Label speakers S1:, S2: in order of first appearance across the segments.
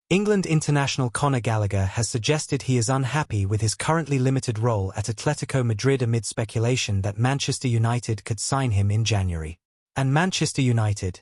S1: England international Conor Gallagher has suggested he is unhappy with his currently limited role at Atletico Madrid amid speculation that Manchester United could sign him in January. And Manchester United.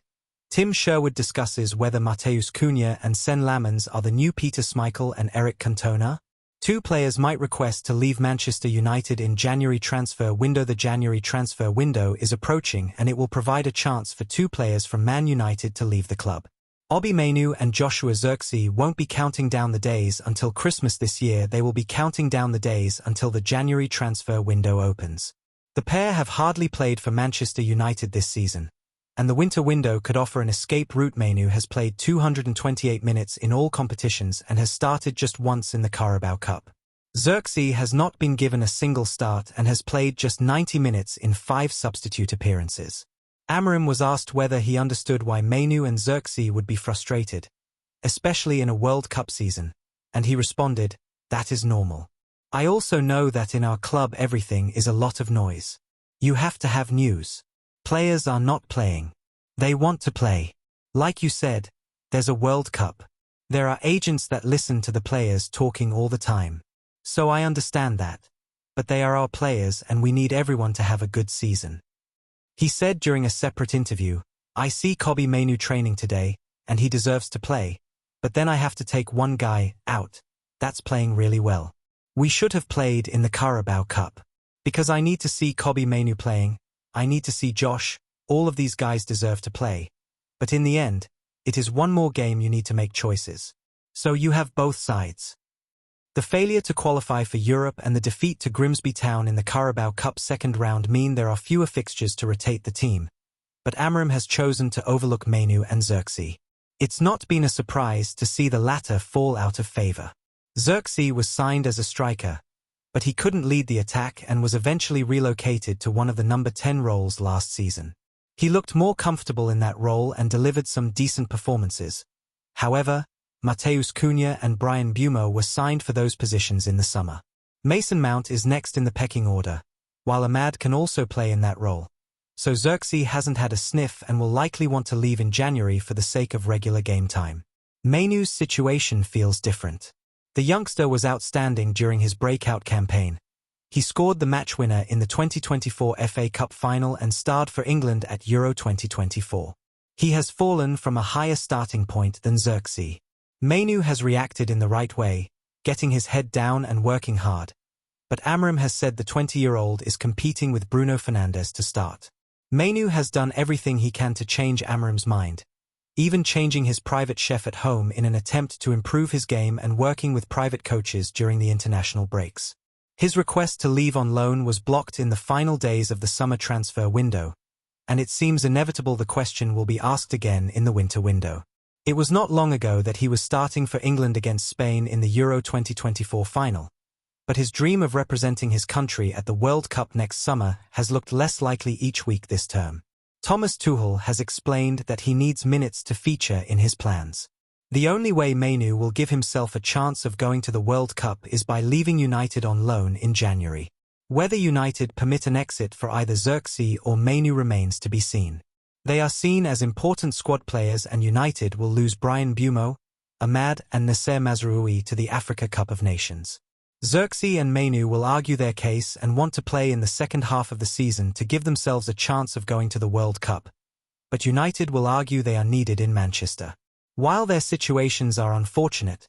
S1: Tim Sherwood discusses whether Matheus Cunha and Senne Lammens are the new Peter Schmeichel and Eric Cantona. Two players might request to leave Manchester United in January transfer window. The January transfer window is approaching and it will provide a chance for two players from Man United to leave the club. Obi Mainu and Joshua Zirkzee won't be counting down the days until Christmas this year. They will be counting down the days until the January transfer window opens. The pair have hardly played for Manchester United this season, and the winter window could offer an escape route. Mainu has played 228 minutes in all competitions and has started just once in the Carabao Cup. Zirkzee has not been given a single start and has played just 90 minutes in 5 substitute appearances. Amorim was asked whether he understood why Mainu and Zirkzee would be frustrated, especially in a World Cup season, and he responded, "That is normal. I also know that in our club everything is a lot of noise. You have to have news. Players are not playing. They want to play. Like you said, there's a World Cup. There are agents that listen to the players talking all the time. So I understand that. But they are our players and we need everyone to have a good season." He said during a separate interview, "I see Kobbie Mainu training today, and he deserves to play, but then I have to take one guy out. That's playing really well. We should have played in the Carabao Cup. Because I need to see Kobbie Mainu playing, I need to see Josh, all of these guys deserve to play. But in the end, it is one more game you need to make choices. So you have both sides." The failure to qualify for Europe and the defeat to Grimsby Town in the Carabao Cup second round mean there are fewer fixtures to rotate the team, but Amorim has chosen to overlook Mainu and Zirkzee. It's not been a surprise to see the latter fall out of favour. Zirkzee was signed as a striker, but he couldn't lead the attack and was eventually relocated to one of the number 10 roles last season. He looked more comfortable in that role and delivered some decent performances. However, Matheus Cunha and Bryan Mbeumo were signed for those positions in the summer. Mason Mount is next in the pecking order, while Ahmad can also play in that role. So Zirkzee hasn't had a sniff and will likely want to leave in January for the sake of regular game time. Mainu's situation feels different. The youngster was outstanding during his breakout campaign. He scored the match winner in the 2024 FA Cup final and starred for England at Euro 2024. He has fallen from a higher starting point than Zirkzee. Mainu has reacted in the right way, getting his head down and working hard. But Amorim has said the 20-year-old is competing with Bruno Fernandes to start. Mainu has done everything he can to change Amorim's mind, even changing his private chef at home in an attempt to improve his game and working with private coaches during the international breaks. His request to leave on loan was blocked in the final days of the summer transfer window, and it seems inevitable the question will be asked again in the winter window. It was not long ago that he was starting for England against Spain in the Euro 2024 final, but his dream of representing his country at the World Cup next summer has looked less likely each week this term. Thomas Tuchel has explained that he needs minutes to feature in his plans. The only way Mainu will give himself a chance of going to the World Cup is by leaving United on loan in January. Whether United permit an exit for either Zirkzee or Mainu remains to be seen. They are seen as important squad players and United will lose Bryan Mbeumo, Ahmad and Nasser Mazraoui to the Africa Cup of Nations. Zirkzee and Mainu will argue their case and want to play in the second half of the season to give themselves a chance of going to the World Cup. But United will argue they are needed in Manchester. While their situations are unfortunate,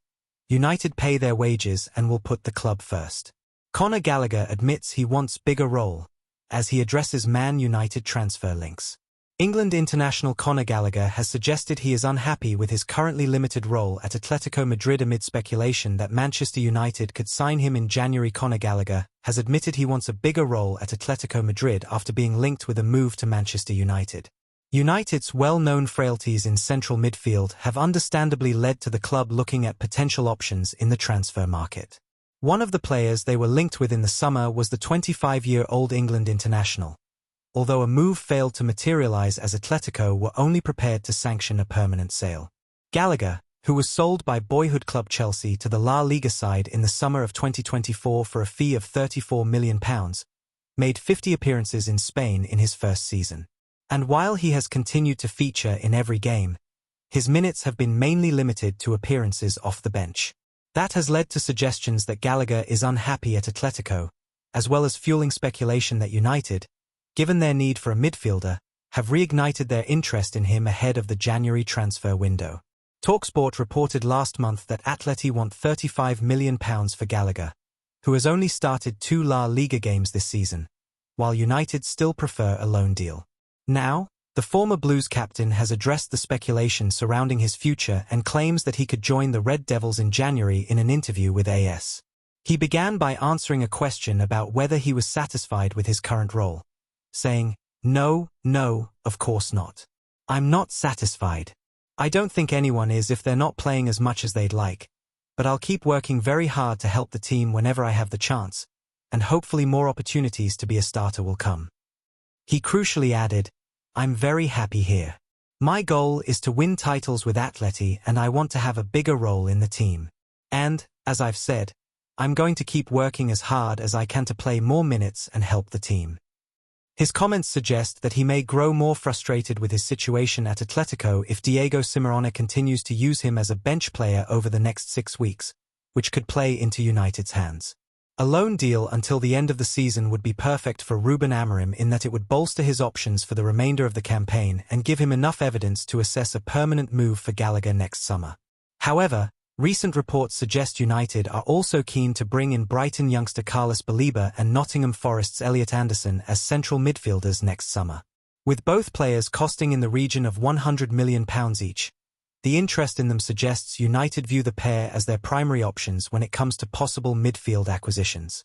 S1: United pay their wages and will put the club first. Conor Gallagher admits he wants bigger role, as he addresses Man United transfer links. England international Conor Gallagher has suggested he is unhappy with his currently limited role at Atletico Madrid amid speculation that Manchester United could sign him in January. Conor Gallagher has admitted he wants a bigger role at Atletico Madrid after being linked with a move to Manchester United. United's well-known frailties in central midfield have understandably led to the club looking at potential options in the transfer market. One of the players they were linked with in the summer was the 25-year-old England international, although a move failed to materialize as Atletico were only prepared to sanction a permanent sale. Gallagher, who was sold by boyhood club Chelsea to the La Liga side in the summer of 2024 for a fee of £34 million, made 50 appearances in Spain in his first season. And while he has continued to feature in every game, His minutes have been mainly limited to appearances off the bench. That has led to suggestions that Gallagher is unhappy at Atletico, as well as fueling speculation that United, given their need for a midfielder, have reignited their interest in him ahead of the January transfer window. TalkSport reported last month that Atleti want £35 million for Gallagher, who has only started 2 La Liga games this season, while United still prefer a loan deal. Now, the former Blues captain has addressed the speculation surrounding his future and claims that he could join the Red Devils in January in an interview with AS. He began by answering a question about whether he was satisfied with his current role, saying, No, of course not. I'm not satisfied. I don't think anyone is if they're not playing as much as they'd like, but I'll keep working very hard to help the team whenever I have the chance, and hopefully more opportunities to be a starter will come. He crucially added, I'm very happy here. My goal is to win titles with Atleti and I want to have a bigger role in the team. And, as I've said, I'm going to keep working as hard as I can to play more minutes and help the team. His comments suggest that he may grow more frustrated with his situation at Atletico if Diego Simeone continues to use him as a bench player over the next 6 weeks, which could play into United's hands. A loan deal until the end of the season would be perfect for Ruben Amorim in that it would bolster his options for the remainder of the campaign and give him enough evidence to assess a permanent move for Gallagher next summer. However, recent reports suggest United are also keen to bring in Brighton youngster Carlos Baleba and Nottingham Forest's Elliot Anderson as central midfielders next summer. With both players costing in the region of £100 million each, the interest in them suggests United view the pair as their primary options when it comes to possible midfield acquisitions.